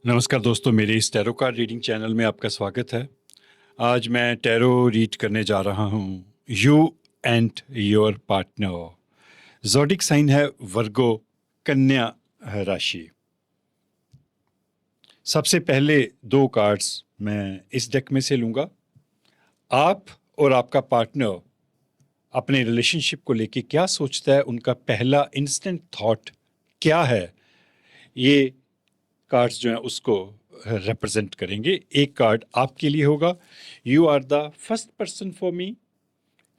नमस्कार दोस्तों, मेरे इस टैरो कार्ड रीडिंग चैनल में आपका स्वागत है। आज मैं टैरो रीड करने जा रहा हूँ you and your partner. Zodiac sign है वर्गो, कन्या राशि। सबसे पहले दो कार्ड्स मैं इस डेक में से लूँगा। आप और आपका पार्टनर अपने रिलेशनशिप को लेके क्या सोचता है, उनका पहला इंस्टेंट थॉट क्या है, ये कार्ड्स जो हैं उसको रिप्रेजेंट करेंगे। एक कार्ड आपके लिए होगा, you are the first person for me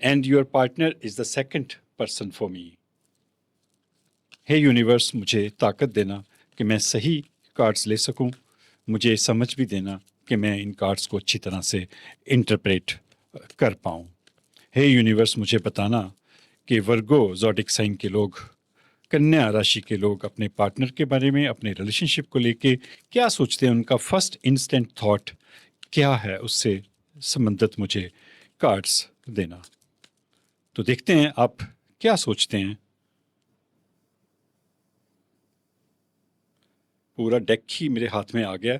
and your partner is the second person for me. Hey universe, मुझे ताकत देना कि मैं सही कार्ड्स ले सकूं, मुझे समझ भी देना कि मैं इन कार्ड्स को अच्छी तरह से इंटरप्रेट कर पाऊं। हे यूनिवर्स, मुझे बताना कि वर्गो ज़ोडिक साइन के लोग, कन्या राशि के लोग अपने पार्टनर के बारे में, अपने रिलेशनशिप को लेके क्या सोचते हैं, उनका फर्स्ट इंस्टेंट थॉट क्या है, उससे संबंधित मुझे कार्ड्स देना। तो देखते हैं आप क्या सोचते हैं। पूरा डेक ही मेरे हाथ में आ गया,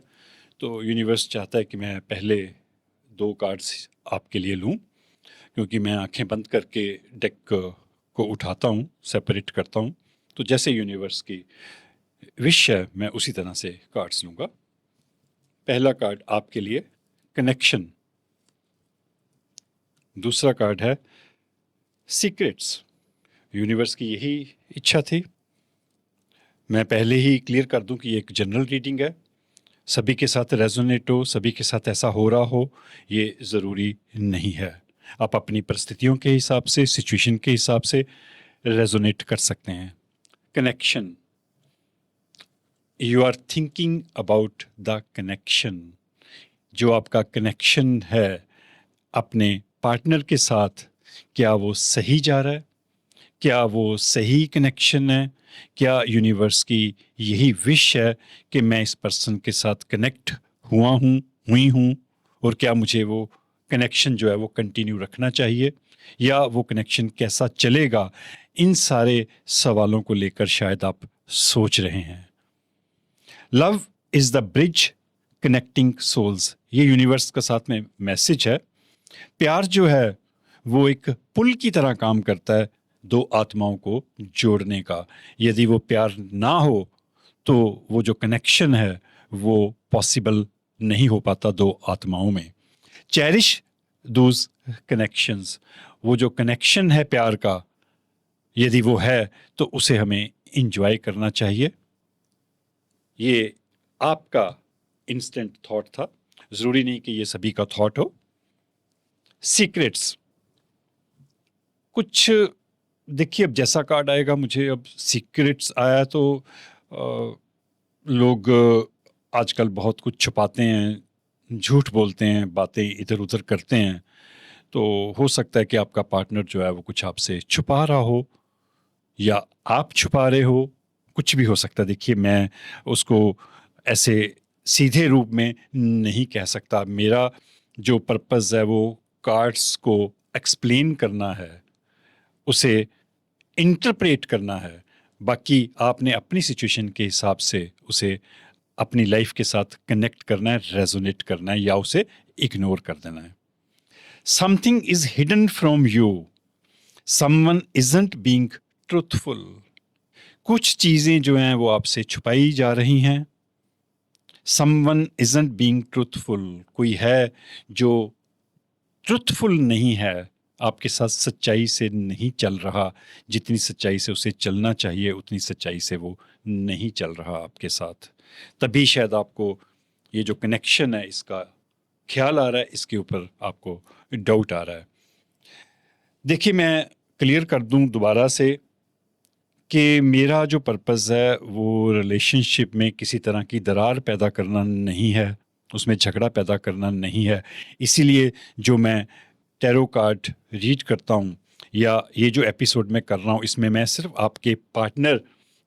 तो यूनिवर्स चाहता है कि मैं पहले दो कार्ड्स आपके लिए लूं, क्योंकि मैं आंखें बंद करके डेक को उठाता हूं, सेपरेट करता हूं। तो जैसे यूनिवर्स की विश है, मैं उसी तरह से कार्ड्स लूंगा। पहला कार्ड आपके लिए कनेक्शन, दूसरा कार्ड है सीक्रेट्स। यूनिवर्स की यही इच्छा थी। मैं पहले ही क्लियर कर दूं कि ये एक जनरल रीडिंग है, सभी के साथ रेजोनेट हो, सभी के साथ ऐसा हो रहा हो, ये ज़रूरी नहीं है। आप अपनी परिस्थितियों के हिसाब से, सिचुएशन के हिसाब से रेजोनेट कर सकते हैं। Connection, you are thinking about the connection. जो आपका कनेक्शन है अपने पार्टनर के साथ, क्या वो सही जा रहा है, क्या वो सही कनेक्शन है, क्या यूनिवर्स की यही विश है कि मैं इस पर्सन के साथ कनेक्ट हुई हूँ, और क्या मुझे वो कनेक्शन जो है वो कंटिन्यू रखना चाहिए, या वो कनेक्शन कैसा चलेगा। इन सारे सवालों को लेकर शायद आप सोच रहे हैं। Love is the bridge connecting souls, ये यूनिवर्स का साथ में मैसेज है। प्यार जो है वो एक पुल की तरह काम करता है दो आत्माओं को जोड़ने का। यदि वो प्यार ना हो तो वो जो कनेक्शन है वो पॉसिबल नहीं हो पाता दो आत्माओं में। चेरिश दोज कनेक्शंस, वो जो कनेक्शन है प्यार का, यदि वो है तो उसे हमें इंजॉय करना चाहिए। ये आपका इंस्टेंट थॉट था, जरूरी नहीं कि ये सभी का थॉट हो। सीक्रेट्स, कुछ देखिए, अब जैसा कार्ड आएगा, मुझे अब सीक्रेट्स आया तो लोग आजकल बहुत कुछ छुपाते हैं, झूठ बोलते हैं, बातें इधर उधर करते हैं। तो हो सकता है कि आपका पार्टनर जो है वो कुछ आपसे छुपा रहा हो, या आप छुपा रहे हो, कुछ भी हो सकता है। देखिए, मैं उसको ऐसे सीधे रूप में नहीं कह सकता। मेरा जो पर्पस है वो कार्ड्स को एक्सप्लेन करना है, उसे इंटरप्रेट करना है। बाकी आपने अपनी सिचुएशन के हिसाब से उसे अपनी लाइफ के साथ कनेक्ट करना है, रेजोनेट करना है, या उसे इग्नोर कर देना है। Something is hidden from you, someone isn't being truthful. कुछ चीजें जो हैं वो आपसे छुपाई जा रही हैं। समवन इजंट बीइंग ट्रूथफुल, कोई है जो ट्रुथफुल नहीं है, आपके साथ सच्चाई से नहीं चल रहा। जितनी सच्चाई से उसे चलना चाहिए उतनी सच्चाई से वो नहीं चल रहा आपके साथ। तभी शायद आपको ये जो कनेक्शन है इसका ख्याल आ रहा है, इसके ऊपर आपको डाउट आ रहा है। देखिए, मैं क्लियर कर दूं दोबारा से कि मेरा जो पर्पस है वो रिलेशनशिप में किसी तरह की दरार पैदा करना नहीं है, उसमें झगड़ा पैदा करना नहीं है। इसीलिए जो मैं टैरो कार्ड रीड करता हूँ, या ये जो एपिसोड मैं कर रहा हूँ, इसमें मैं सिर्फ आपके पार्टनर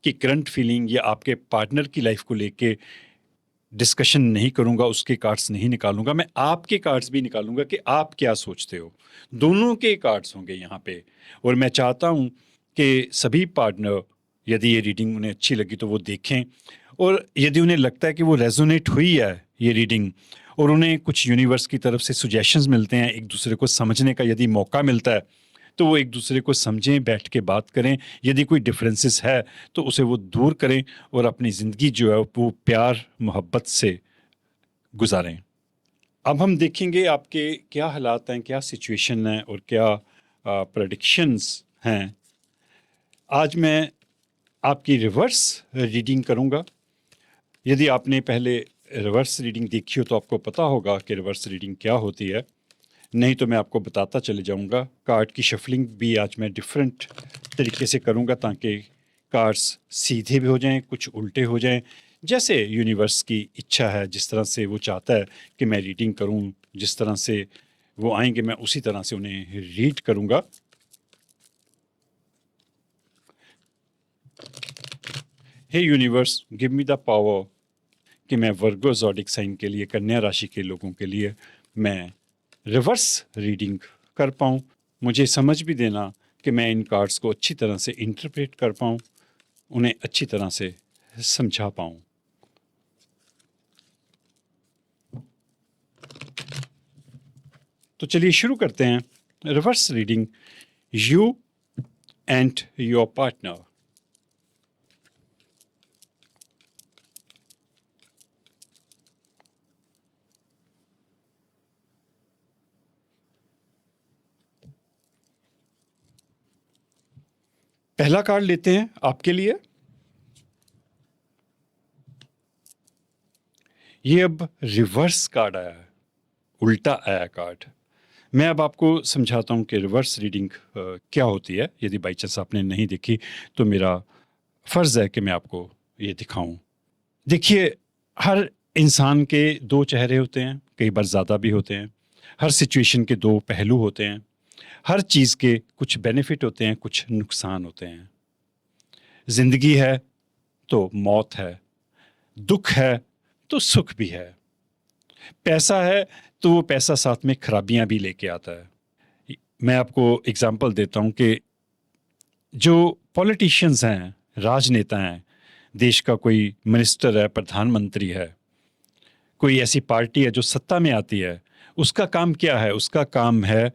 की करंट फीलिंग या आपके पार्टनर की लाइफ को लेके डिस्कशन नहीं करूँगा, उसके कार्ड्स नहीं निकालूंगा। मैं आपके कार्ड्स भी निकालूंगा कि आप क्या सोचते हो। दोनों के कार्ड्स होंगे यहाँ पे। और मैं चाहता हूँ कि सभी पार्टनर, यदि ये रीडिंग उन्हें अच्छी लगी तो वो देखें, और यदि उन्हें लगता है कि वो रेजोनेट हुई है ये रीडिंग और उन्हें कुछ यूनिवर्स की तरफ से सुजेशंस मिलते हैं, एक दूसरे को समझने का यदि मौका मिलता है, तो वो एक दूसरे को समझें, बैठ के बात करें। यदि कोई डिफरेंसेस है तो उसे वो दूर करें और अपनी ज़िंदगी जो है वो प्यार मोहब्बत से गुजारें। अब हम देखेंगे आपके क्या हालात हैं, क्या सिचुएशन है और क्या प्रेडिक्शंस हैं। आज मैं आपकी रिवर्स रीडिंग करूंगा। यदि आपने पहले रिवर्स रीडिंग देखी हो तो आपको पता होगा कि रिवर्स रीडिंग क्या होती है, नहीं तो मैं आपको बताता चले जाऊंगा। कार्ड की शफलिंग भी आज मैं डिफरेंट तरीके से करूंगा ताकि कार्ड्स सीधे भी हो जाएं, कुछ उल्टे हो जाएं, जैसे यूनिवर्स की इच्छा है, जिस तरह से वो चाहता है कि मैं रीडिंग करूं, जिस तरह से वो आएंगे मैं उसी तरह से उन्हें रीड करूंगा। Hey universe, give me the power कि मैं वर्गो ज़ोडिक साइन के लिए, कन्या राशि के लोगों के लिए मैं रिवर्स रीडिंग कर पाऊँ। मुझे समझ भी देना कि मैं इन कार्ड्स को अच्छी तरह से इंटरप्रेट कर पाऊँ, उन्हें अच्छी तरह से समझा पाऊँ। तो चलिए शुरू करते हैं reverse reading. You and your partner. पहला कार्ड लेते हैं आपके लिए। ये अब रिवर्स कार्ड आया है, उल्टा आया कार्ड। मैं अब आपको समझाता हूँ कि रिवर्स रीडिंग क्या होती है। यदि बाई चांस आपने नहीं देखी तो मेरा फ़र्ज़ है कि मैं आपको ये दिखाऊं। देखिए, हर इंसान के दो चेहरे होते हैं, कई बार ज़्यादा भी होते हैं। हर सिचुएशन के दो पहलू होते हैं। हर चीज़ के कुछ बेनिफिट होते हैं, कुछ नुकसान होते हैं। ज़िंदगी है तो मौत है, दुख है तो सुख भी है, पैसा है तो वो पैसा साथ में खराबियां भी लेके आता है। मैं आपको एग्जांपल देता हूं कि जो पॉलिटिशियंस हैं, राजनेता हैं, देश का कोई मिनिस्टर है, प्रधानमंत्री है, कोई ऐसी पार्टी है जो सत्ता में आती है, उसका काम क्या है? उसका काम है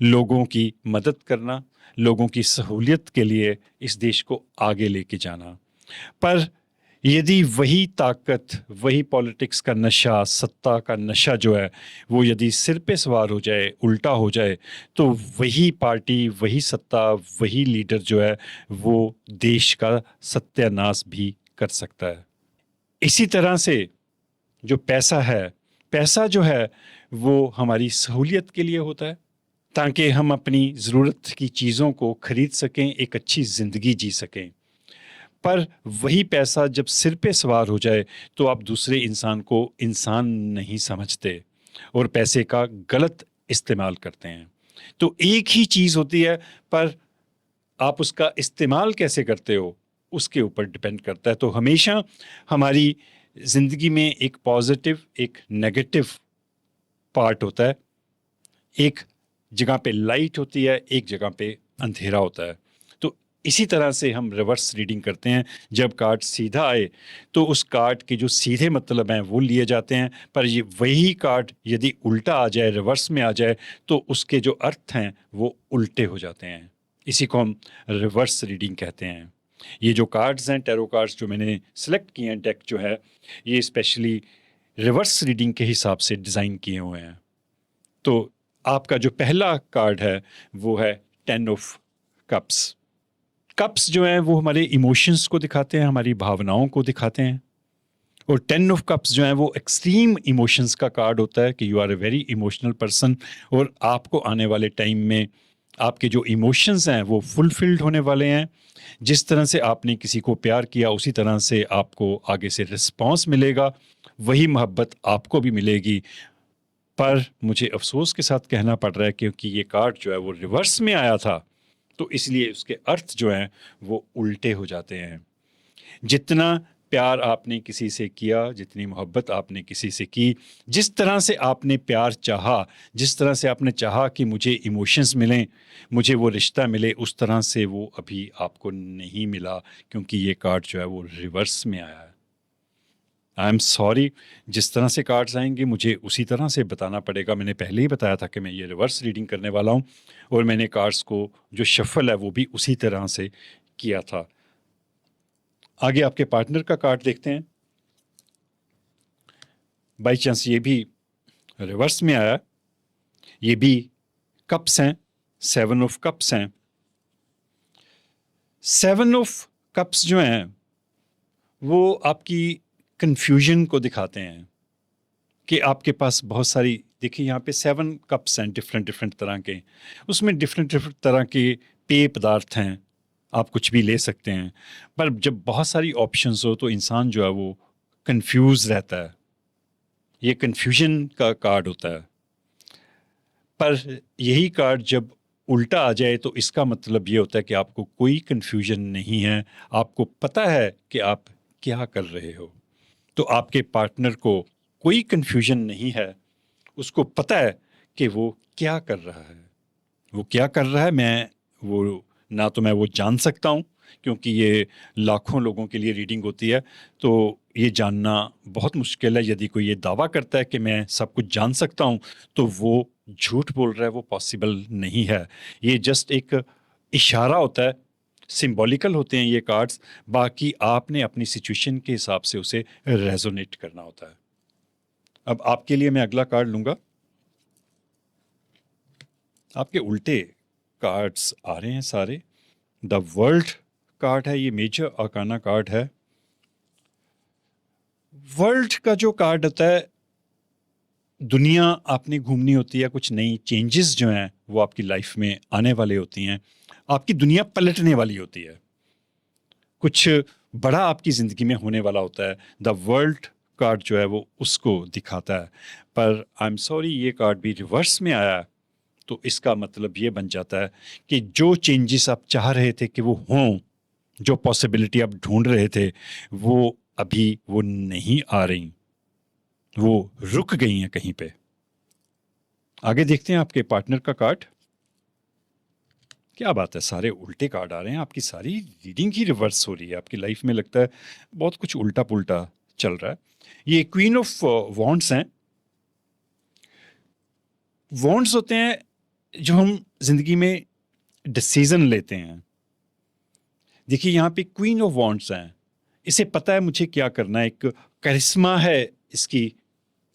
लोगों की मदद करना, लोगों की सहूलियत के लिए इस देश को आगे लेके जाना। पर यदि वही ताकत, वही पॉलिटिक्स का नशा, सत्ता का नशा जो है वो यदि सिर पे सवार हो जाए, उल्टा हो जाए, तो वही पार्टी, वही सत्ता, वही लीडर जो है वो देश का सत्यानाश भी कर सकता है। इसी तरह से जो पैसा है, पैसा जो है वो हमारी सहूलियत के लिए होता है ताकि हम अपनी ज़रूरत की चीज़ों को खरीद सकें, एक अच्छी ज़िंदगी जी सकें। पर वही पैसा जब सिर पे सवार हो जाए तो आप दूसरे इंसान को इंसान नहीं समझते और पैसे का गलत इस्तेमाल करते हैं। तो एक ही चीज़ होती है, पर आप उसका इस्तेमाल कैसे करते हो उसके ऊपर डिपेंड करता है। तो हमेशा हमारी ज़िंदगी में एक पॉजिटिव, एक नेगेटिव पार्ट होता है। एक जगह पे लाइट होती है, एक जगह पे अंधेरा होता है। तो इसी तरह से हम रिवर्स रीडिंग करते हैं। जब कार्ड सीधा आए तो उस कार्ड के जो सीधे मतलब हैं वो लिए जाते हैं, पर ये वही कार्ड यदि उल्टा आ जाए, रिवर्स में आ जाए, तो उसके जो अर्थ हैं वो उल्टे हो जाते हैं। इसी को हम रिवर्स रीडिंग कहते हैं। ये जो कार्ड्स हैं, टैरो कार्ड्स जो मैंने सेलेक्ट किए हैं, डेक जो है, ये स्पेशली रिवर्स रीडिंग के हिसाब से डिज़ाइन किए हुए हैं। तो आपका जो पहला कार्ड है वो है 10 ऑफ कप्स। कप्स जो हैं वो हमारे इमोशंस को दिखाते हैं, हमारी भावनाओं को दिखाते हैं। और 10 ऑफ कप्स जो है वो एक्सट्रीम इमोशंस का कार्ड होता है कि you are a very emotional person और आपको आने वाले टाइम में आपके जो इमोशंस हैं वो फुलफिल्ड होने वाले हैं। जिस तरह से आपने किसी को प्यार किया उसी तरह से आपको आगे से रिस्पॉन्स मिलेगा, वही मोहब्बत आपको भी मिलेगी। पर मुझे अफसोस के साथ कहना पड़ रहा है क्योंकि ये कार्ड जो है वो रिवर्स में आया था, तो इसलिए उसके अर्थ जो हैं वो उल्टे हो जाते हैं। जितना प्यार आपने किसी से किया, जितनी मोहब्बत आपने किसी से की, जिस तरह से आपने प्यार चाहा, जिस तरह से आपने चाहा कि मुझे इमोशंस मिलें, मुझे वो रिश्ता मिले, उस तरह से वो अभी आपको नहीं मिला क्योंकि ये कार्ड जो है वो रिवर्स में आया है। आई एम सॉरी, जिस तरह से कार्ड्स आएंगे मुझे उसी तरह से बताना पड़ेगा। मैंने पहले ही बताया था कि मैं ये रिवर्स रीडिंग करने वाला हूँ, और मैंने कार्ड्स को जो शफल है वो भी उसी तरह से किया था। आगे आपके पार्टनर का कार्ड देखते हैं। बाई चांस ये भी रिवर्स में आया, ये भी कप्स हैं, 7 ऑफ कप्स हैं। 7 ऑफ कप्स जो हैं वो आपकी कंफ्यूजन को दिखाते हैं कि आपके पास बहुत सारी, देखिए यहाँ पे 7 कप्स हैं डिफरेंट डिफरेंट तरह के, उसमें डिफरेंट डिफरेंट तरह के पेय पदार्थ हैं, आप कुछ भी ले सकते हैं। पर जब बहुत सारी ऑप्शंस हो तो इंसान जो है वो कंफ्यूज रहता है, ये कंफ्यूजन का कार्ड होता है। पर यही कार्ड जब उल्टा आ जाए तो इसका मतलब ये होता है कि आपको कोई कंफ्यूजन नहीं है, आपको पता है कि आप क्या कर रहे हो। तो आपके पार्टनर को कोई कंफ्यूजन नहीं है, उसको पता है कि वो क्या कर रहा है। वो क्या कर रहा है, ना तो मैं वो जान सकता हूँ, क्योंकि ये लाखों लोगों के लिए रीडिंग होती है, तो ये जानना बहुत मुश्किल है। यदि कोई ये दावा करता है कि मैं सब कुछ जान सकता हूँ तो वो झूठ बोल रहा है, वो पॉसिबल नहीं है। ये जस्ट एक इशारा होता है, सिंबॉलिकल होते हैं ये कार्ड्स, बाकी आपने अपनी सिचुएशन के हिसाब से उसे रेजोनेट करना होता है। अब आपके लिए मैं अगला कार्ड लूंगा। आपके उल्टे कार्ड्स आ रहे हैं सारे। द वर्ल्ड कार्ड है, ये मेजर आर्काना कार्ड है। वर्ल्ड का जो कार्ड होता है, दुनिया आपने घूमनी होती है, कुछ नई चेंजेस जो हैं वो आपकी लाइफ में आने वाले होती हैं, आपकी दुनिया पलटने वाली होती है, कुछ बड़ा आपकी ज़िंदगी में होने वाला होता है। द वर्ल्ड कार्ड जो है वो उसको दिखाता है। पर आई एम सॉरी, ये कार्ड भी रिवर्स में आया है, तो इसका मतलब ये बन जाता है कि जो चेंजेस आप चाह रहे थे कि वो हों, जो पॉसिबिलिटी आप ढूंढ रहे थे, वो अभी वो नहीं आ रही, वो रुक गई हैं कहीं पे। आगे देखते हैं आपके पार्टनर का कार्ड। क्या बात है, सारे उल्टे कार्ड आ रहे हैं, आपकी सारी रीडिंग ही रिवर्स हो रही है। आपकी लाइफ में लगता है बहुत कुछ उल्टा पुल्टा चल रहा है। ये क्वीन ऑफ वॉन्ड्स हैं। वॉन्ड्स होते हैं जो हम जिंदगी में डिसीजन लेते हैं। देखिए यहाँ पे क्वीन ऑफ वॉन्ड्स हैं, इसे पता है मुझे क्या करना है, एक करिश्मा है इसकी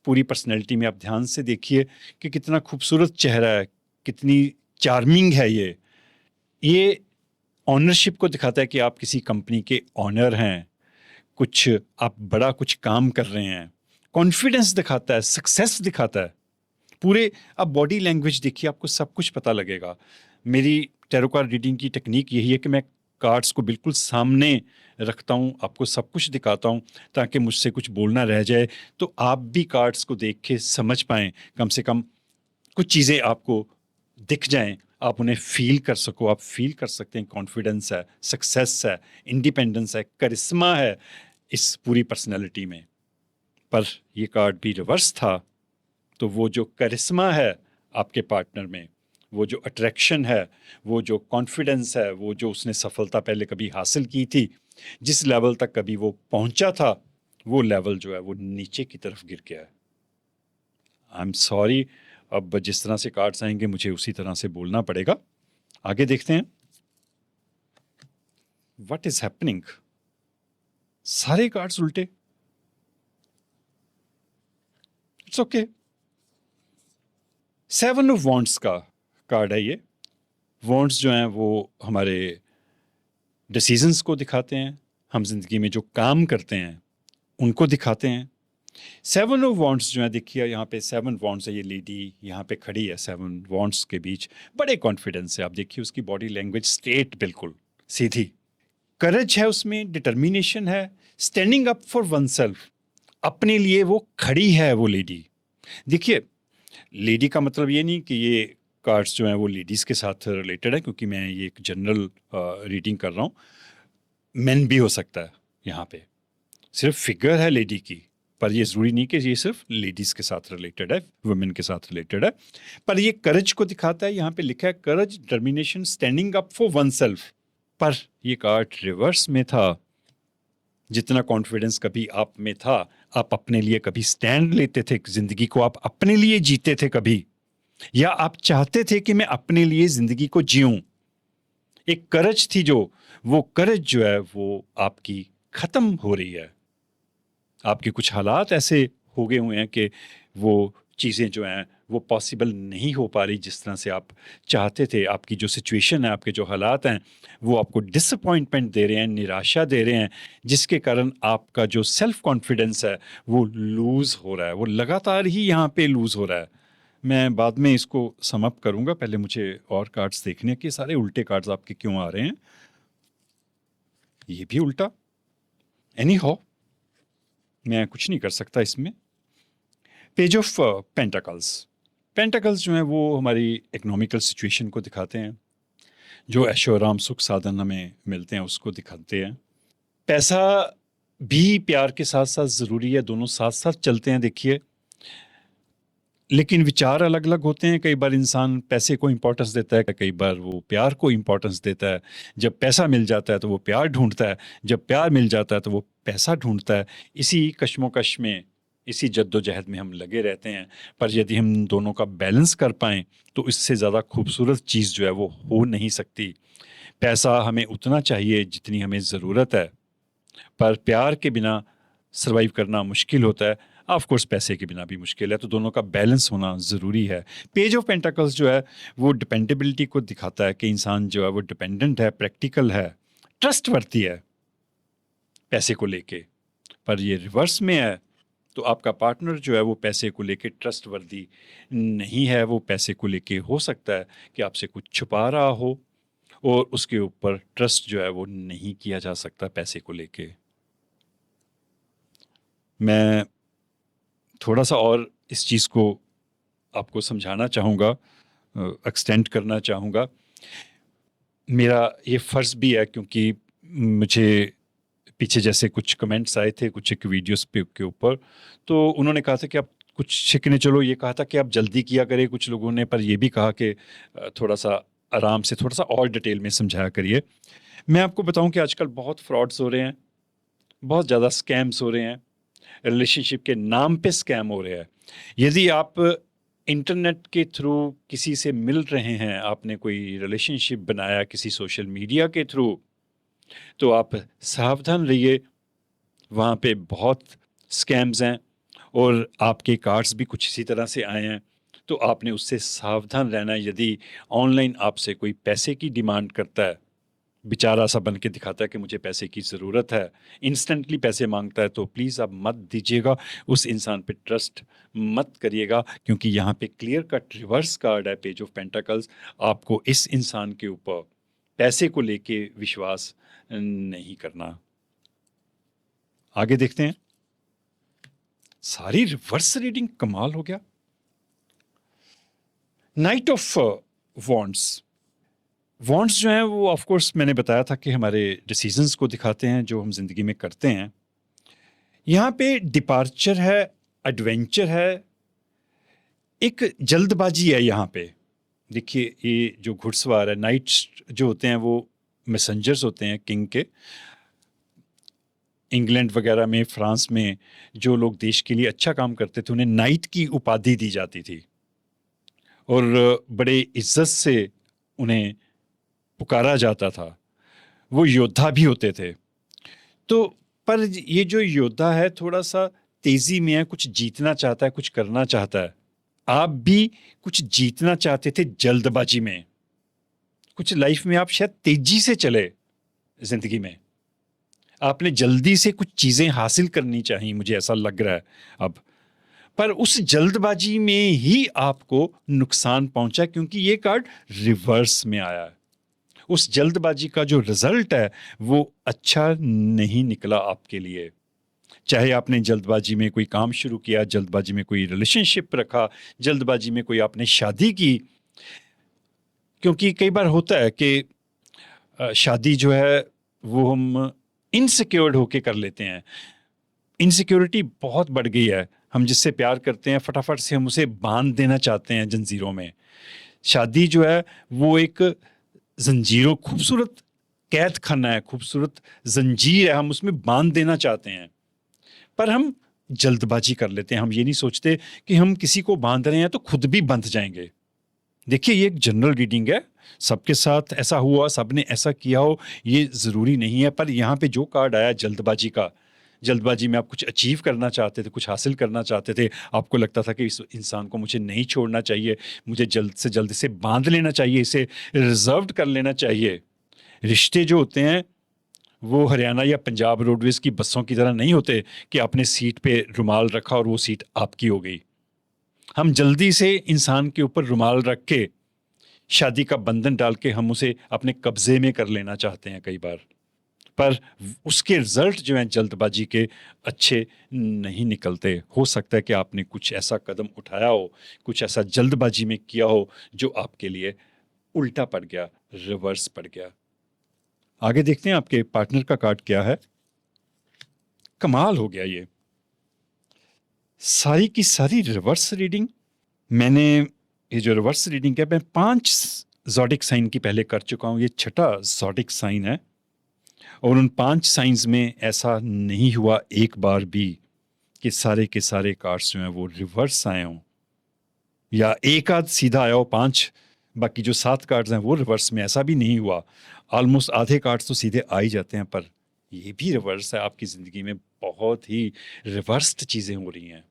पूरी पर्सनैलिटी में। आप ध्यान से देखिए कि कितना खूबसूरत चेहरा है, कितनी चार्मिंग है ये ऑनरशिप को दिखाता है कि आप किसी कंपनी के ऑनर हैं, कुछ आप बड़ा कुछ काम कर रहे हैं। कॉन्फिडेंस दिखाता है, सक्सेस दिखाता है। पूरे आप बॉडी लैंग्वेज देखिए, आपको सब कुछ पता लगेगा। मेरी टैरो कार्ड रीडिंग की टेक्निक यही है कि मैं कार्ड्स को बिल्कुल सामने रखता हूँ, आपको सब कुछ दिखाता हूँ, ताकि मुझसे कुछ बोलना रह जाए तो आप भी कार्ड्स को देख के समझ पाएँ, कम से कम कुछ चीज़ें आपको दिख जाएं, आप उन्हें फील कर सको। आप फील कर सकते हैं कॉन्फिडेंस है, सक्सेस है, इंडिपेंडेंस है, करिश्मा है इस पूरी पर्सनैलिटी में। पर ये कार्ड भी रिवर्स था, तो वो जो करिश्मा है आपके पार्टनर में, वो जो अट्रैक्शन है, वो जो कॉन्फिडेंस है, वो जो उसने सफलता पहले कभी हासिल की थी, जिस लेवल तक कभी वो पहुंचा था, वो लेवल जो है वो नीचे की तरफ गिर गया है। आई एम सॉरी, अब जिस तरह से कार्ड्स आएंगे मुझे उसी तरह से बोलना पड़ेगा। आगे देखते हैं व्हाट इज हैपनिंग। सारे कार्ड्स उल्टे, इट्स ओके। 7 ऑफ वॉन्ड्स का कार्ड है ये। वॉन्ड्स जो हैं वो हमारे डिसीजंस को दिखाते हैं, हम जिंदगी में जो काम करते हैं उनको दिखाते हैं। 7 ऑफ वॉन्ड्स जो है, देखिए यहाँ पे 7 वॉन्ड्स है, ये लेडी यहाँ पे खड़ी है 7 वॉन्ड्स के बीच, बड़े कॉन्फिडेंस है। आप देखिए उसकी बॉडी लैंग्वेज स्ट्रेट, बिल्कुल सीधी। करेज है उसमें, डिटर्मिनेशन है, standing up for one self, अपने लिए वो खड़ी है वो लेडी। देखिए लेडी का मतलब ये नहीं कि ये कार्ड्स जो हैं वो लेडीज़ के साथ रिलेटेड है, क्योंकि मैं ये एक जनरल रीडिंग कर रहा हूँ, मेन भी हो सकता है। यहाँ पे सिर्फ फिगर है लेडी की, पर ये ज़रूरी नहीं कि ये सिर्फ लेडीज़ के साथ रिलेटेड है, वुमेन के साथ रिलेटेड है। पर ये करेज को दिखाता है, यहाँ पे लिखा है courage, determination, standing up for oneself. पर ये कार्ड रिवर्स में था। जितना कॉन्फिडेंस कभी आप में था, आप अपने लिए कभी स्टैंड लेते थे? जिंदगी को आप अपने लिए जीते थे कभी, या आप चाहते थे कि मैं अपने लिए जिंदगी को जीऊं? एक करज थी जो, वो करज जो है वो आपकी खत्म हो रही है। आपके कुछ हालात ऐसे हो गए हुए हैं कि वो चीज़ें जो हैं वो पॉसिबल नहीं हो पा रही जिस तरह से आप चाहते थे। आपकी जो सिचुएशन है, आपके जो हालात हैं, वो आपको डिसअपॉइंटमेंट दे रहे हैं, निराशा दे रहे हैं, जिसके कारण आपका जो सेल्फ कॉन्फिडेंस है वो लूज़ हो रहा है, वो लगातार ही यहाँ पे लूज़ हो रहा है। मैं बाद में इसको सम अप करूँगा, पहले मुझे और कार्ड्स देखने हैं कि सारे उल्टे कार्ड्स आपके क्यों आ रहे हैं। ये भी उल्टा। एनी हाउ, मैं कुछ नहीं कर सकता इसमें। Page of pentacles. पेंटाकल्स जो हैं वो हमारी इकोनॉमिकल सिचुएशन को दिखाते हैं, जो ऐशो आराम सुख साधन हमें मिलते हैं उसको दिखाते हैं। पैसा भी प्यार के साथ साथ ज़रूरी है, दोनों साथ साथ चलते हैं देखिए, लेकिन विचार अलग अलग होते हैं। कई बार इंसान पैसे को इम्पोर्टेंस देता है, कई बार वो प्यार को इम्पोर्टेंस देता है। जब पैसा मिल जाता है तो वो प्यार ढूंढता है, जब प्यार मिल जाता है तो वो पैसा ढूंढता है। इसी कश्मोकश में, इसी जद्दोजहद में हम लगे रहते हैं। पर यदि हम दोनों का बैलेंस कर पाएं तो इससे ज़्यादा खूबसूरत चीज़ जो है वो हो नहीं सकती। पैसा हमें उतना चाहिए जितनी हमें ज़रूरत है, पर प्यार के बिना सर्वाइव करना मुश्किल होता है। ऑफ कोर्स पैसे के बिना भी मुश्किल है, तो दोनों का बैलेंस होना ज़रूरी है। पेज ऑफ पेंटाकल्स जो है वो डिपेंडेबिलिटी को दिखाता है कि इंसान जो है वो डिपेंडेंट है, प्रैक्टिकल है, ट्रस्टवर्दी है पैसे को लेके। पर ये रिवर्स में है तो आपका पार्टनर जो है वो पैसे को लेके ट्रस्टवर्दी नहीं है। वो पैसे को लेके हो सकता है कि आपसे कुछ छुपा रहा हो, और उसके ऊपर ट्रस्ट जो है वो नहीं किया जा सकता पैसे को लेके। मैं थोड़ा सा और इस चीज़ को आपको समझाना चाहूँगा, एक्सटेंड करना चाहूँगा। मेरा ये फ़र्ज़ भी है क्योंकि मुझे पीछे जैसे कुछ कमेंट्स आए थे कुछ एक वीडियोस पे के ऊपर, तो उन्होंने कहा था कि आप कुछ शिकने, चलो ये कहा था कि आप जल्दी किया करें कुछ लोगों ने, पर ये भी कहा कि थोड़ा सा आराम से, थोड़ा सा और डिटेल में समझाया करिए। मैं आपको बताऊं कि आजकल बहुत फ्रॉड्स हो रहे हैं, बहुत ज़्यादा स्कैम्स हो रहे हैं, रिलेशनशिप के नाम पे स्कैम हो रहे हैं। यदि आप इंटरनेट के थ्रू किसी से मिल रहे हैं, आपने कोई रिलेशनशिप बनाया किसी सोशल मीडिया के थ्रू, तो आप सावधान रहिए। वहाँ पे बहुत स्कैम्स हैं और आपके कार्ड्स भी कुछ इसी तरह से आए हैं, तो आपने उससे सावधान रहना है। यदि ऑनलाइन आपसे कोई पैसे की डिमांड करता है, बेचारा सा बन के दिखाता है कि मुझे पैसे की ज़रूरत है, इंस्टेंटली पैसे मांगता है, तो प्लीज़ आप मत दीजिएगा, उस इंसान पे ट्रस्ट मत करिएगा, क्योंकि यहाँ पे क्लियर कट रिवर्स कार्ड है, पेज ऑफ पेंटाकल्स। आपको इस इंसान के ऊपर पैसे को लेके विश्वास नहीं करना। आगे देखते हैं। सारी रिवर्स रीडिंग कमाल हो गया। Night of wands. वॉन्ड्स जो हैं वो ऑफ कोर्स मैंने बताया था कि हमारे डिसीजंस को दिखाते हैं जो हम जिंदगी में करते हैं। यहाँ पे डिपार्चर है, एडवेंचर है, एक जल्दबाजी है यहाँ पे। देखिए ये जो घुड़सवार है, नाइट्स जो होते हैं वो मैसेंजर्स होते हैं किंग के। इंग्लैंड वगैरह में, फ्रांस में जो लोग देश के लिए अच्छा काम करते थे उन्हें नाइट की उपाधि दी जाती थी और बड़े इज्जत से उन्हें पुकारा जाता था। वो योद्धा भी होते थे। तो पर ये जो योद्धा है थोड़ा सा तेजी में है, कुछ जीतना चाहता है, कुछ करना चाहता है। आप भी कुछ जीतना चाहते थे जल्दबाजी में, कुछ लाइफ में आप शायद तेजी से चले जिंदगी में, आपने जल्दी से कुछ चीजें हासिल करनी चाहिए, मुझे ऐसा लग रहा है अब। पर उस जल्दबाजी में ही आपको नुकसान पहुंचा, क्योंकि ये कार्ड रिवर्स में आया है। उस जल्दबाजी का जो रिजल्ट है वो अच्छा नहीं निकला आपके लिए। चाहे आपने जल्दबाजी में कोई काम शुरू किया, जल्दबाजी में कोई रिलेशनशिप रखा, जल्दबाजी में कोई आपने शादी की। क्योंकि कई बार होता है कि शादी जो है वो हम इनसिक्योर्ड होके कर लेते हैं। इनसिक्योरिटी बहुत बढ़ गई है, हम जिससे प्यार करते हैं फटाफट से हम उसे बांध देना चाहते हैं जंजीरों में। शादी जो है वो एक जंजीरों, खूबसूरत कैद खाना है, खूबसूरत जंजीर है, हम उसमें बांध देना चाहते हैं। पर हम जल्दबाजी कर लेते हैं। हम ये नहीं सोचते कि हम किसी को बांध रहे हैं तो खुद भी बंध जाएंगे। देखिए, ये एक जनरल रीडिंग है, सबके साथ ऐसा हुआ, सबने ऐसा किया हो, ये ज़रूरी नहीं है। पर यहाँ पे जो कार्ड आया जल्दबाजी का, जल्दबाजी में आप कुछ अचीव करना चाहते थे, कुछ हासिल करना चाहते थे, आपको लगता था कि इस इंसान को मुझे नहीं छोड़ना चाहिए, मुझे जल्द से जल्द इसे बांध लेना चाहिए, इसे रिजर्व्ड कर लेना चाहिए। रिश्ते जो होते हैं वो हरियाणा या पंजाब रोडवेज की बसों की तरह नहीं होते कि आपने सीट पे रुमाल रखा और वो सीट आपकी हो गई। हम जल्दी से इंसान के ऊपर रुमाल रख के, शादी का बंधन डाल के हम उसे अपने कब्जे में कर लेना चाहते हैं कई बार। पर उसके रिजल्ट जो हैं जल्दबाजी के, अच्छे नहीं निकलते। हो सकता है कि आपने कुछ ऐसा कदम उठाया हो, कुछ ऐसा जल्दबाजी में किया हो जो आपके लिए उल्टा पड़ गया, रिवर्स पड़ गया। आगे देखते हैं आपके पार्टनर का कार्ड क्या है। कमाल हो गया, ये सारी की सारी रिवर्स रीडिंग। मैंने ये जो रिवर्स रीडिंग है, मैं 5 ज़ोडिक साइन की पहले कर चुका हूँ, ये छठा ज़ोडिक साइन है। और उन 5 साइंस में ऐसा नहीं हुआ एक बार भी कि सारे के सारे कार्ड्स जो हैं वो रिवर्स आए हों, या एक आध सीधा आया हो 5, बाकी जो 7 कार्ड्स हैं वो रिवर्स में, ऐसा भी नहीं हुआ। ऑलमोस्ट आधे कार्ड्स तो सीधे आ ही जाते हैं, पर ये भी रिवर्स है। आपकी ज़िंदगी में बहुत ही रिवर्स्ड चीज़ें हो रही हैं।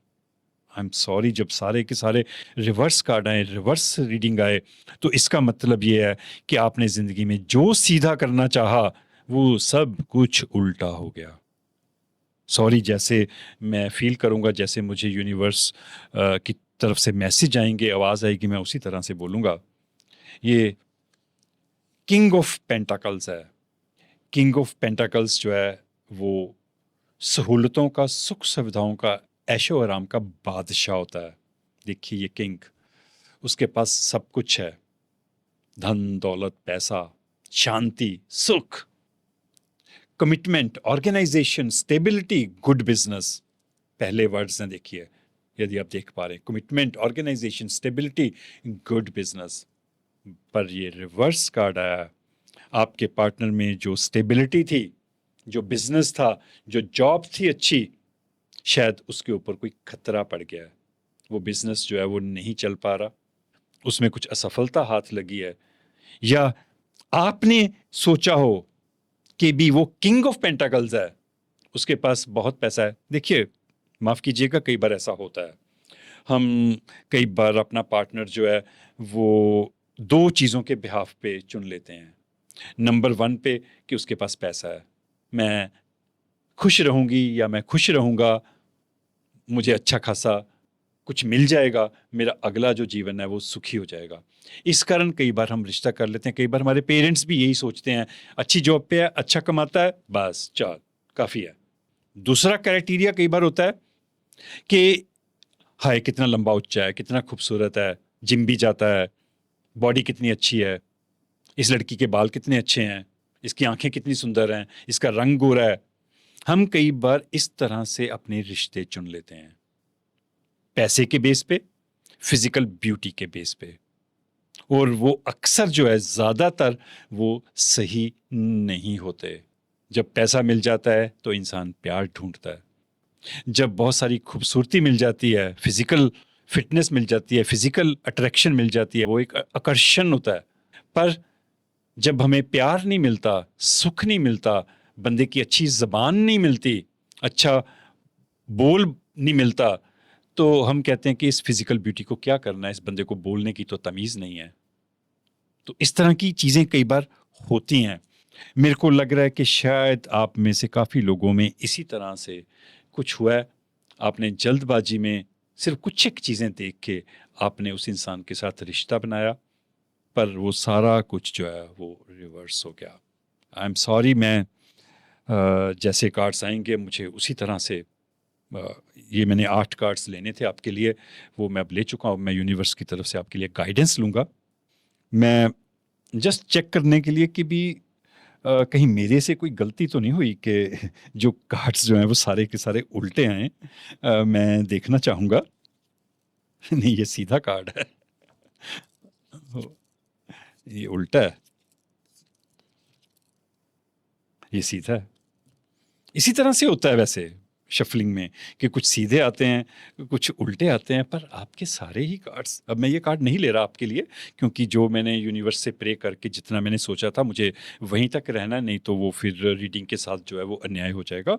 आई एम सॉरी, जब सारे के सारे रिवर्स कार्ड आए, रिवर्स रीडिंग आए, तो इसका मतलब ये है कि आपने ज़िंदगी में जो सीधा करना चाहा वो सब कुछ उल्टा हो गया। सॉरी, जैसे मैं फील करूँगा, जैसे मुझे यूनिवर्स की तरफ से मैसेज आएंगे, आवाज़ आएगी, मैं उसी तरह से बोलूँगा। ये किंग ऑफ पेंटाकल्स है। किंग ऑफ पेंटाकल्स जो है वो सहूलतों का, सुख सुविधाओं का, ऐशो आराम का बादशाह होता है। देखिए, ये किंग, उसके पास सब कुछ है, धन दौलत, पैसा, शांति, सुख, commitment, organisation, stability, good business. पहले वर्ड्स हैं, देखिए, यदि आप देख पा रहे हैं, commitment, organisation, stability, good business. पर ये रिवर्स कार्ड आया। आपके पार्टनर में जो स्टेबिलिटी थी, जो बिजनेस था, जो जॉब थी अच्छी, शायद उसके ऊपर कोई खतरा पड़ गया है। वो बिजनेस जो है वो नहीं चल पा रहा, उसमें कुछ असफलता हाथ लगी है, या आपने सोचा हो कि भी वो किंग ऑफ पेंटाकल्स है, उसके पास बहुत पैसा है। देखिए, माफ़ कीजिएगा, कई बार ऐसा होता है। हम कई बार अपना पार्टनर जो है वो 2 चीज़ों के बिहाफ पे चुन लेते हैं। नंबर 1 पे कि उसके पास पैसा है, मैं खुश रहूँगी या मैं खुश रहूँगा, मुझे अच्छा खासा कुछ मिल जाएगा, मेरा अगला जो जीवन है वो सुखी हो जाएगा। इस कारण कई बार हम रिश्ता कर लेते हैं। कई बार हमारे पेरेंट्स भी यही सोचते हैं, अच्छी जॉब पे है, अच्छा कमाता है, बस चल काफ़ी है। दूसरा क्राइटेरिया कई बार होता है कि हाय कितना लंबा उच्चा है, कितना खूबसूरत है, जिम भी जाता है, बॉडी कितनी अच्छी है, इस लड़की के बाल कितने अच्छे हैं, इसकी आंखें कितनी सुंदर हैं, इसका रंग गोरा है। हम कई बार इस तरह से अपने रिश्ते चुन लेते हैं, पैसे के बेस पे, फिजिकल ब्यूटी के बेस पे। और वो अक्सर जो है, ज़्यादातर वो सही नहीं होते। जब पैसा मिल जाता है तो इंसान प्यार ढूंढता है, जब बहुत सारी खूबसूरती मिल जाती है, फिजिकल फिटनेस मिल जाती है, फिजिकल अट्रैक्शन मिल जाती है, वो एक आकर्षण होता है। पर जब हमें प्यार नहीं मिलता, सुख नहीं मिलता, बंदे की अच्छी ज़बान नहीं मिलती, अच्छा बोल नहीं मिलता, तो हम कहते हैं कि इस फिजिकल ब्यूटी को क्या करना है, इस बंदे को बोलने की तो तमीज़ नहीं है। तो इस तरह की चीज़ें कई बार होती हैं। मेरे को लग रहा है कि शायद आप में से काफ़ी लोगों में इसी तरह से कुछ हुआ है। आपने जल्दबाजी में सिर्फ कुछ एक चीज़ें देख के आपने उस इंसान के साथ रिश्ता बनाया, पर वो सारा कुछ जो है वो रिवर्स हो गया। आई एम सॉरी, मैं जैसे कार्ड्स आएंगे मुझे उसी तरह से, ये मैंने 8 कार्ड्स लेने थे आपके लिए, वो मैं अब ले चुका हूँ। मैं यूनिवर्स की तरफ से आपके लिए गाइडेंस लूँगा। मैं जस्ट चेक करने के लिए कि भी कहीं मेरे से कोई गलती तो नहीं हुई कि जो कार्ड्स जो हैं वो सारे के सारे उल्टे आए। मैं देखना चाहूँगा। नहीं, ये सीधा कार्ड है, ये उल्टा है, ये सीधा है। इसी तरह से होता है वैसे। शफलिंग में कि कुछ सीधे आते हैं, कुछ उल्टे आते हैं, पर आपके सारे ही कार्ड्स, अब मैं ये कार्ड नहीं ले रहा आपके लिए, क्योंकि जो मैंने यूनिवर्स से प्रे करके जितना मैंने सोचा था मुझे वहीं तक रहना, नहीं तो वो फिर रीडिंग के साथ जो है वो अन्याय हो जाएगा।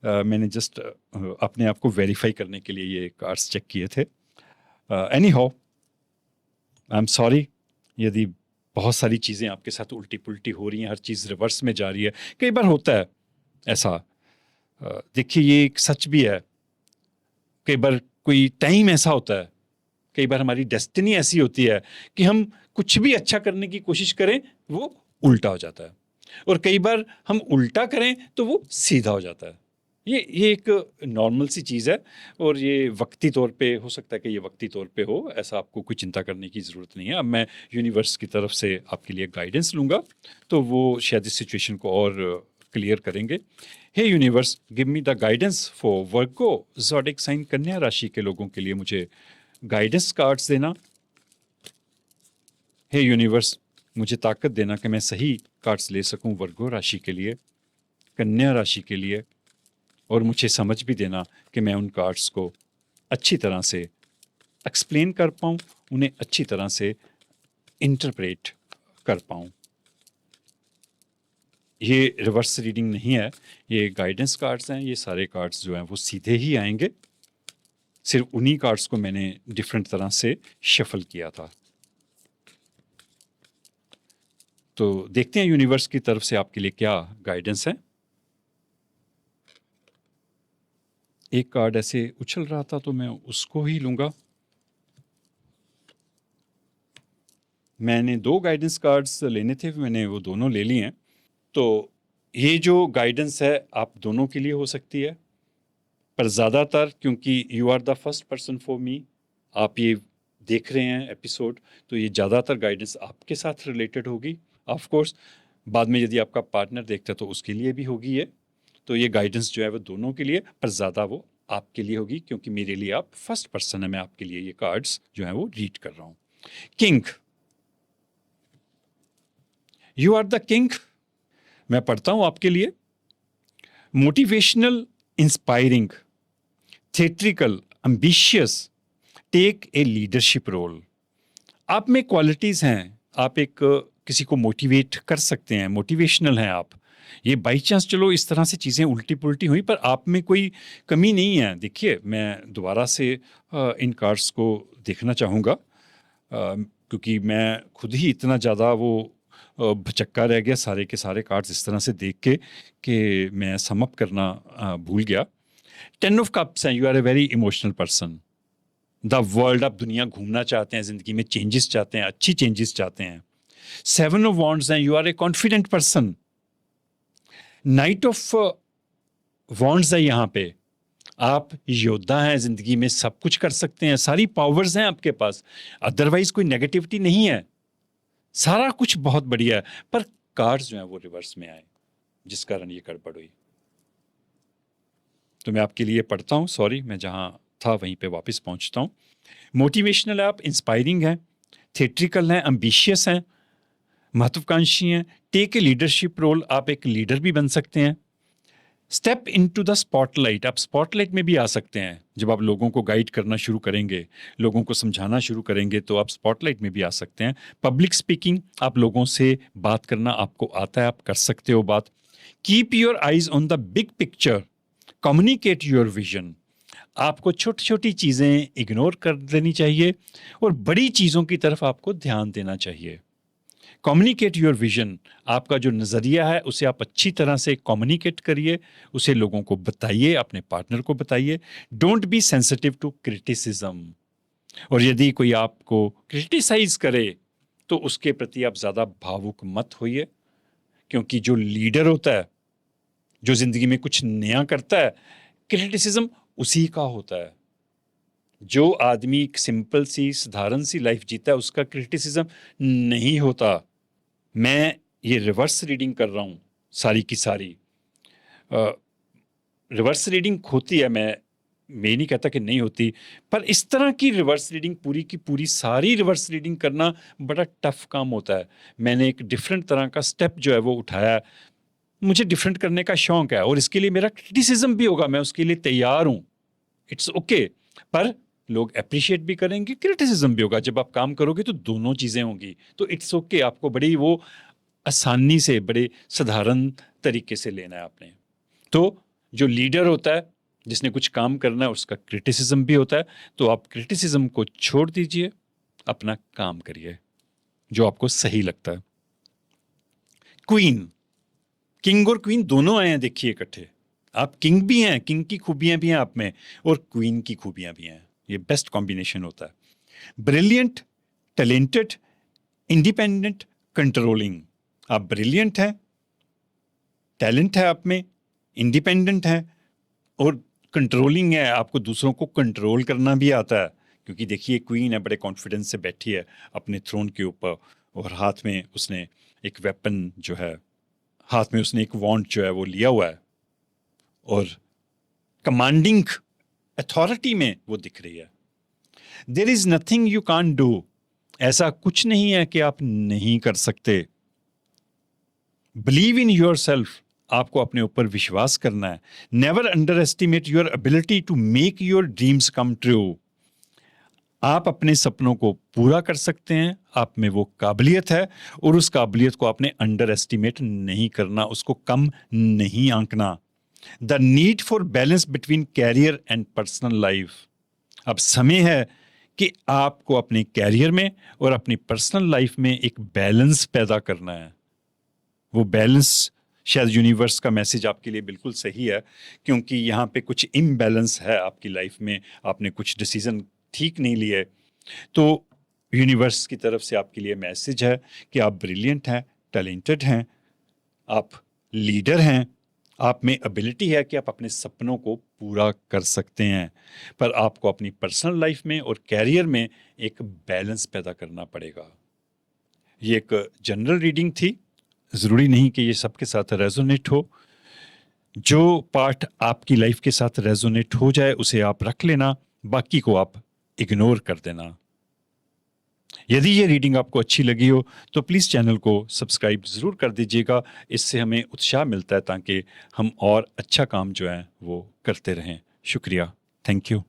मैंने जस्ट अपने आप को वेरीफाई करने के लिए ये कार्ड्स चेक किए थे। Any how, I am sorry यदि बहुत सारी चीज़ें आपके साथ उल्टी पुल्टी हो रही हैं, हर चीज़ रिवर्स में जा रही है। कई बार होता है ऐसा। देखिए ये एक सच भी है, कई बार कोई टाइम ऐसा होता है, कई बार हमारी डेस्टिनी ऐसी होती है कि हम कुछ भी अच्छा करने की कोशिश करें वो उल्टा हो जाता है, और कई बार हम उल्टा करें तो वो सीधा हो जाता है। ये एक नॉर्मल सी चीज़ है, और ये वक्ती तौर पे हो सकता है कि ये वक्ती तौर पे हो, ऐसा आपको कोई चिंता करने की ज़रूरत नहीं है। अब मैं यूनिवर्स की तरफ से आपके लिए गाइडेंस लूँगा, तो वो शायद इस सिचुएशन को और क्लियर करेंगे। Hey universe, give me the guidance for Virgo zodiac sign कन्या राशि के लोगों के लिए मुझे गाइडेंस कार्ड्स देना। हे यूनिवर्स, मुझे ताकत देना कि मैं सही कार्ड्स ले सकूं वर्गो राशि के लिए, कन्या राशि के लिए, और मुझे समझ भी देना कि मैं उन कार्ड्स को अच्छी तरह से एक्सप्लेन कर पाऊँ, उन्हें अच्छी तरह से इंटरप्रेट कर पाऊँ। ये रिवर्स रीडिंग नहीं है, ये गाइडेंस कार्ड्स हैं। ये सारे कार्ड्स जो हैं वो सीधे ही आएंगे, सिर्फ उन्हीं कार्ड्स को मैंने डिफरेंट तरह से शफल किया था। तो देखते हैं यूनिवर्स की तरफ से आपके लिए क्या गाइडेंस है। एक कार्ड ऐसे उछल रहा था तो मैं उसको ही लूंगा। मैंने 2 गाइडेंस कार्ड्स लेने थे, मैंने वो दोनों ले लिए हैं। तो ये जो गाइडेंस है आप दोनों के लिए हो सकती है, पर ज़्यादातर क्योंकि you are the first person for me, आप ये देख रहे हैं एपिसोड, तो ये ज़्यादातर गाइडेंस आपके साथ रिलेटेड होगी। ऑफ कोर्स बाद में यदि आपका पार्टनर देखता है तो उसके लिए भी होगी ये। तो ये गाइडेंस जो है वो दोनों के लिए, पर ज़्यादा वो आपके लिए होगी, क्योंकि मेरे लिए आप फर्स्ट पर्सन है, मैं आपके लिए ये कार्ड्स जो है वो रीड कर रहा हूँ। King, you are the king. मैं पढ़ता हूँ आपके लिए। Motivational, inspiring, theatrical, ambitious, take a leadership role. आप में क्वालिटीज़ हैं, आप एक किसी को मोटिवेट कर सकते हैं, मोटिवेशनल हैं आप। ये बाई चांस चलो इस तरह से चीज़ें उल्टी पुल्टी हुई, पर आप में कोई कमी नहीं है। देखिए मैं दोबारा से इन कार्ड्स को देखना चाहूँगा, क्योंकि मैं खुद ही इतना ज़्यादा वो भचक्का रह गया सारे के सारे कार्ड्स इस तरह से देख के कि मैं सम अप करना भूल गया। 10 ऑफ कप्स हैं, you are a very emotional person. The world, आप दुनिया घूमना चाहते हैं, जिंदगी में चेंजेस चाहते हैं, अच्छी चेंजेस चाहते हैं। 7 ऑफ वॉन्ड्स हैं, you are a confident person. Knight of wands है यहाँ पे, आप योद्धा हैं, जिंदगी में सब कुछ कर सकते हैं, सारी पावर्स हैं आपके पास, अदरवाइज कोई नेगेटिविटी नहीं है, सारा कुछ बहुत बढ़िया है। पर कार्ड्स जो हैं वो रिवर्स में आए, जिस कारण ये गड़बड़ हुई। तो मैं आपके लिए पढ़ता हूँ, सॉरी, मैं जहाँ था वहीं पे वापस पहुँचता हूँ। मोटिवेशनल है आप, इंस्पायरिंग हैं, थिएट्रिकल हैं, एम्बिशियस हैं, महत्वाकांक्षी हैं, टेक ए लीडरशिप रोल, आप एक लीडर भी बन सकते हैं। स्टेप इनटू द स्पॉटलाइट, आप स्पॉटलाइट में भी आ सकते हैं। जब आप लोगों को गाइड करना शुरू करेंगे, लोगों को समझाना शुरू करेंगे, तो आप स्पॉटलाइट में भी आ सकते हैं। पब्लिक स्पीकिंग, आप लोगों से बात करना आपको आता है, आप कर सकते हो बात। Keep your eyes on the big picture, communicate your vision, आपको छोटी छोटी चीज़ें इग्नोर कर देनी चाहिए और बड़ी चीज़ों की तरफ आपको ध्यान देना चाहिए। कम्युनिकेट योर विजन, आपका जो नज़रिया है उसे आप अच्छी तरह से कम्युनिकेट करिए, उसे लोगों को बताइए, अपने पार्टनर को बताइए। Don't be sensitive to criticism, और यदि कोई आपको क्रिटिसाइज करे तो उसके प्रति आप ज़्यादा भावुक मत होइए, क्योंकि जो लीडर होता है, जो ज़िंदगी में कुछ नया करता है, क्रिटिसिज्म उसी का होता है। जो आदमी एक सिंपल सी साधारण सी लाइफ जीता है उसका क्रिटिसिज्म नहीं होता। मैं ये रिवर्स रीडिंग कर रहा हूँ सारी की सारी। रिवर्स रीडिंग होती है, मैं नहीं कहता कि नहीं होती, पर इस तरह की रिवर्स रीडिंग पूरी की पूरी सारी रिवर्स रीडिंग करना बड़ा टफ काम होता है। मैंने एक डिफरेंट तरह का स्टेप जो है वो उठाया है। मुझे डिफरेंट करने का शौक है और इसके लिए मेरा क्रिटिसिज्म भी होगा, मैं उसके लिए तैयार हूँ, इट्स ओके। पर लोग अप्रिशिएट भी करेंगे, क्रिटिसिज्म भी होगा। जब आप काम करोगे तो दोनों चीज़ें होंगी, तो इट्स ओके। आपको बड़ी वो आसानी से, बड़े साधारण तरीके से लेना है आपने। तो जो लीडर होता है, जिसने कुछ काम करना है, उसका क्रिटिसिज्म भी होता है। तो आप क्रिटिसिज्म को छोड़ दीजिए, अपना काम करिए जो आपको सही लगता है। क्वीन, किंग और क्वीन दोनों आए हैं देखिए इकट्ठे। आप किंग भी हैं, किंग की खूबियां भी हैं आप में, और क्वीन की खूबियां भी हैं। ये बेस्ट कॉम्बिनेशन होता है। Brilliant, talented, independent, controlling. आप ब्रिलियंट हैं, टैलेंट है आप में, इंडिपेंडेंट है और कंट्रोलिंग है। आपको दूसरों को कंट्रोल करना भी आता है, क्योंकि देखिए क्वीन है, बड़े कॉन्फिडेंस से बैठी है अपने थ्रोन के ऊपर, और हाथ में उसने एक वेपन जो है, हाथ में उसने एक वॉन्ड जो है वो लिया हुआ है, और कमांडिंग अथॉरिटी में वो दिख रही है। There is nothing you can't do, ऐसा कुछ नहीं है कि आप नहीं कर सकते। बिलीव इन योर सेल्फ, आपको अपने ऊपर विश्वास करना है। Never underestimate your ability to make your dreams come true. आप अपने सपनों को पूरा कर सकते हैं, आप में वो काबिलियत है, और उस काबिलियत को आपने अंडर एस्टिमेट नहीं करना, उसको कम नहीं आंकना। The need for balance between career and personal life. अब समय है कि आपको अपने कैरियर में और अपनी पर्सनल लाइफ में एक बैलेंस पैदा करना है। वो बैलेंस, शायद यूनिवर्स का मैसेज आपके लिए बिल्कुल सही है, क्योंकि यहाँ पे कुछ इम्बैलेंस है आपकी लाइफ में, आपने कुछ डिसीजन ठीक नहीं लिए। तो यूनिवर्स की तरफ से आपके लिए मैसेज है कि आप ब्रिलियंट हैं, टैलेंटेड हैं, आप लीडर हैं, आप में एबिलिटी है कि आप अपने सपनों को पूरा कर सकते हैं, पर आपको अपनी पर्सनल लाइफ में और कैरियर में एक बैलेंस पैदा करना पड़ेगा। ये एक जनरल रीडिंग थी, ज़रूरी नहीं कि ये सबके साथ रेजोनेट हो। जो पार्ट आपकी लाइफ के साथ रेजोनेट हो जाए उसे आप रख लेना, बाकी को आप इग्नोर कर देना। यदि ये रीडिंग आपको अच्छी लगी हो तो प्लीज़ चैनल को सब्सक्राइब ज़रूर कर दीजिएगा, इससे हमें उत्साह मिलता है ताकि हम और अच्छा काम जो है वो करते रहें। शुक्रिया, थैंक यू।